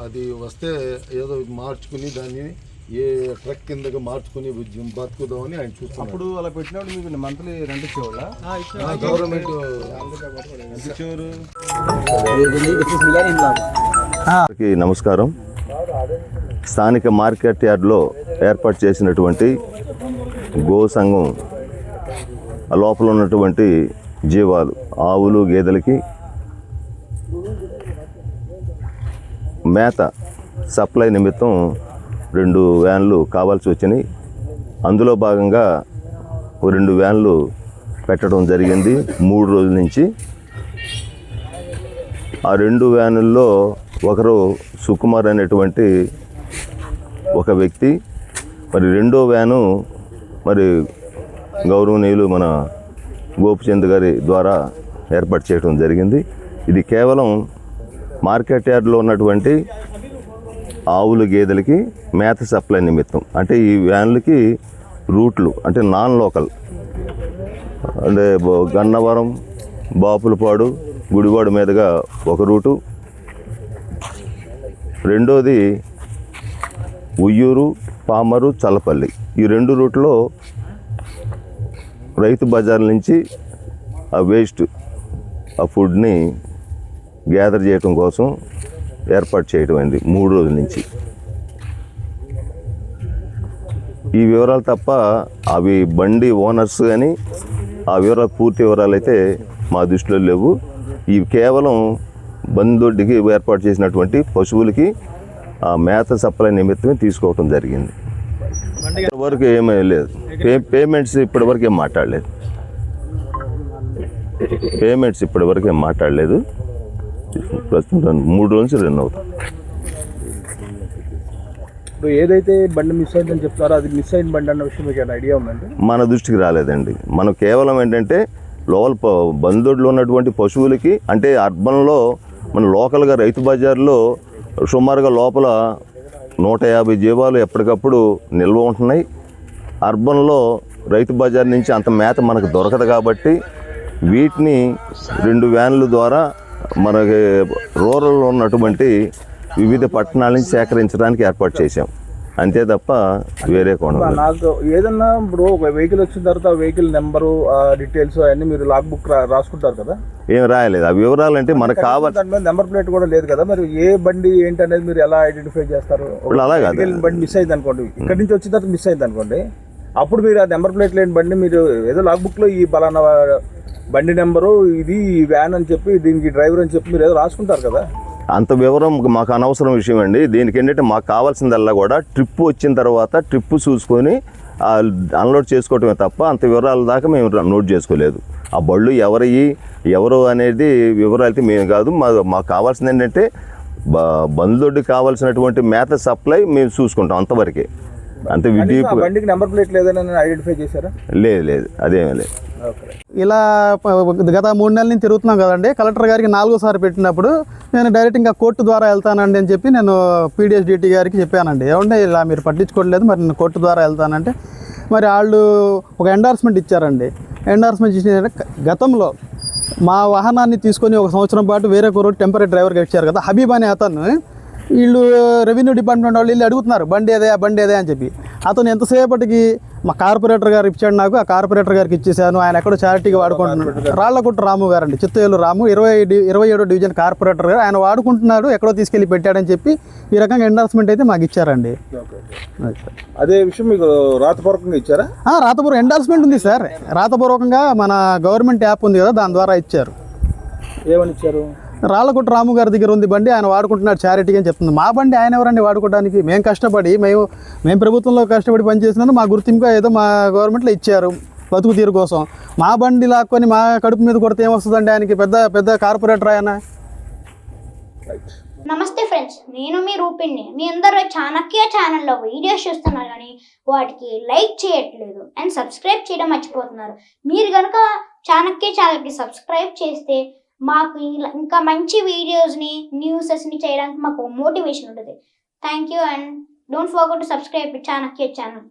అది వస్తే ఏదో మార్చుకుని దాన్ని ఏ ట్రక్ కిందకి మార్చుకుని బతుకుదామని ఆయన చూస్తాం. అప్పుడు అలా పెట్టినప్పుడు మీకు మంత్లీ రెంట్ ఇచ్చేవాళ్ళ? గవర్నమెంట్ నమస్కారం. స్థానిక మార్కెట్ యార్డ్లో ఏర్పాటు చేసినటువంటి గో సంఘం లోపల ఉన్నటువంటి జీవాలు, ఆవులు, గేదెలకి మేత సప్లై నిమిత్తం 2 వ్యాన్లు కావాల్సి వచ్చినాయి. అందులో భాగంగా 2 వ్యాన్లు పెట్టడం జరిగింది 3 రోజుల నుంచి. ఆ 2 వ్యానుల్లో ఒకరు సుకుమార్ అనేటువంటి ఒక వ్యక్తి, మరి 2వ వ్యాను మరి గౌరవనీయులు మన గోపిచంద్ గారి ద్వారా ఏర్పాటు చేయడం జరిగింది. ఇది కేవలం మార్కెట్ యార్డ్లో ఉన్నటువంటి ఆవులు, గేదెలకి మేత సప్లై నిమిత్తం. అంటే ఈ వ్యాన్లకి రూట్లు అంటే నాన్ లోకల్, అంటే గన్నవరం, బాపులపాడు, గుడివాడ మీదుగా ఒక రూటు, రెండోది ఉయ్యూరు, పామరు, చల్లపల్లి. ఈ 2 రూట్లో రైతు బజార్ నుంచి ఆ వేస్ట్, ఆ ఫుడ్ని గ్యాదర్ చేయడం కోసం ఏర్పాటు చేయడం అయింది 3 రోజుల నుంచి. ఈ వివరాలు తప్ప అవి బండి ఓనర్స్ కానీ ఆ వివరాలు, పూర్తి వివరాలు అయితే మా దృష్టిలో లేవు. ఇవి కేవలం బందొడ్డికి ఏర్పాటు చేసినటువంటి పశువులకి ఆ మేత సప్లై నిమిత్తమే తీసుకోవటం జరిగింది. ఇప్పటివరకు ఏమీ లేదు. పేమెంట్స్ ఇప్పటివరకు ఏం మాట్లాడలేదు. ప్రస్తుతం 3 రోజుల నుంచి రన్ అవుతుంది. ఇప్పుడు ఏదైతే బండి మిస్ అయిందని చెప్తారో అది మిస్ అయిన బండి అన్న విషయం మీకు ఐడియా ఉందండి? మన దృష్టికి రాలేదండి. మనం కేవలం ఏంటంటే లోపల బందొడ్లో ఉన్నటువంటి పశువులకి, అంటే అర్బన్లో మన లోకల్గా రైతు బజార్లో సుమారుగా లోపల 150 జీవాలు ఎప్పటికప్పుడు నిల్వ ఉంటున్నాయి. అర్బన్లో రైతు బజార్ నుంచి అంత మేత మనకు దొరకదు కాబట్టి వీటిని 2 వ్యాన్ల ద్వారా మనకి రూరల్లో ఉన్నటువంటి వివిధ పట్టణాల నుంచి సేకరించడానికి ఏర్పాటు చేశాం. అంతే తప్ప వేరే కోణం. నాకు ఏదన్నా ఇప్పుడు ఒక వెహికల్ వచ్చిన తర్వాత వెహికల్ నెంబరు, డీటెయిల్స్ అవన్నీ మీరు లాగ్ బుక్ రాసుకుంటారు కదా? ఏం రాయలేదు. ఆ వివరాలు అంటే మనకు కావాలి. నెంబర్ ప్లేట్ కూడా లేదు కదా, మరి ఏ బండి ఏంటి అనేది మీరు ఎలా ఐడెంటిఫై చేస్తారు? అలా కాదు, బండి మిస్ అయింది అనుకోండి, ఇక్కడి నుంచి వచ్చిన తర్వాత మిస్ అయింది అనుకోండి, అప్పుడు మీరు ఆ నెంబర్ ప్లేట్ లేని బండి మీరు ఏదో లాగ్ బుక్లో ఈ బలానా బండి నెంబరు, ఇది వ్యాన్ అని చెప్పి, దీనికి డ్రైవర్ అని చెప్పి మీరు ఏదో రాసుకుంటారు కదా? అంత వివరం మాకు అనవసరం విషయం అండి. దీనికి ఏంటంటే మాకు కావాల్సిందల్లా కూడా ట్రిప్ వచ్చిన తర్వాత ట్రిప్ చూసుకొని అన్లోడ్ చేసుకోవటమే తప్ప అంత వివరాల దాకా మేము నోట్ చేసుకోలేదు. ఆ బళ్ళు ఎవరు అనేది వివరాలు అయితే మేము కాదు. మాకు కావాల్సింది ఏంటంటే బందొడ్డుకి కావాల్సినటువంటి మేత సప్లై మేము చూసుకుంటాం, అంతవరకే. అంతే. బండికి నెంబర్ ప్లేట్ లేదని ఐడెంటిఫై చేశారా? లేదు, అదేమీ లేదు. ఇలా గత 3 నెలల నుంచి తిరుగుతున్నాం కదండి. కలెక్టర్ గారికి 4వ పెట్టినప్పుడు నేను డైరెక్ట్ ఇంకా కోర్టు ద్వారా వెళ్తానండి అని చెప్పి నేను PDSDT గారికి చెప్పానండి. ఏమంటే ఇలా మీరు పట్టించుకోవట్లేదు, మరి నేను కోర్టు ద్వారా వెళ్తానంటే మరి వాళ్ళు ఒక ఎండార్స్మెంట్ ఇచ్చారండి. ఎండార్స్మెంట్ ఇచ్చిన గతంలో మా వాహనాన్ని తీసుకొని 1 సంవత్సరం పాటు వేరే కుర్రోడు టెంపరీ డ్రైవర్గా ఇచ్చారు కదా, హబీబ్ అనే అతను. వీళ్ళు రెవెన్యూ డిపార్ట్మెంట్ వాళ్ళు అడుగుతున్నారు బండి ఏదే అని చెప్పి. అతను ఎంతసేపటికి మా కార్పొరేటర్ గారు ఇచ్చాడు నాకు, ఆ కార్పొరేటర్ గారికి ఇచ్చేసాను. ఆయన ఎక్కడో చారిటీగా వాడుకుంటున్నాడు. రాళ్లకుట్ట రాము గారు అండి, చిత్తూరు రాము, 27వ డివిజన్ కార్పొరేటర్ గారు. ఆయన వాడుకుంటున్నాడు, ఎక్కడో తీసుకెళ్ళి పెట్టాడని చెప్పి ఈ రకంగా ఎండార్స్మెంట్ అయితే మాకు ఇచ్చారండి. అదే విషయం మీకు రాతపూర్వకంగా ఇచ్చారా? రాతపూర్వక ఎండార్స్మెంట్ ఉంది సార్. రాతపూర్వకంగా మన గవర్నమెంట్ యాప్ ఉంది కదా, దాని ద్వారా ఇచ్చారు. ఏమని ఇచ్చారు? రాళ్లకుట్ట రాము గారి దగ్గర ఉంది బండి, ఆయన వాడుకుంటున్నాడు చారిటీగా అని చెప్తుంది. మా బండి ఆయన ఎవరండి వాడుకోవడానికి? మేము కష్టపడి మేము ప్రభుత్వంలో కష్టపడి పనిచేసినాను, మా గుర్తింపు ఏదో మా గవర్నమెంట్లో ఇచ్చారు బతుకు తీరు కోసం. మా బండి లాక్కొని మా కడుపు మీద కొడితే ఏమొస్తుందండి ఆయనకి? పెద్ద కార్పొరేటర్ ఆయన. నమస్తే ఫ్రెండ్స్, నేను మీ రూపిణి. మీ అందరూ చాణక్య ఛానల్లో వీడియోస్ చూస్తున్నారు కానీ వాటికి లైక్ చేయట్లేదు అండ్ సబ్స్క్రైబ్ చేయడం మర్చిపోతున్నారు. మీరు కనుక చాణక్య ఛానల్కి సబ్స్క్రైబ్ చేస్తే మాకు ఇంకా మంచి వీడియోస్ని, న్యూసెస్ని చేయడానికి మాకు మోటివేషన్ ఉంటుంది. Thank you and don't forget to subscribe Chanakya channel.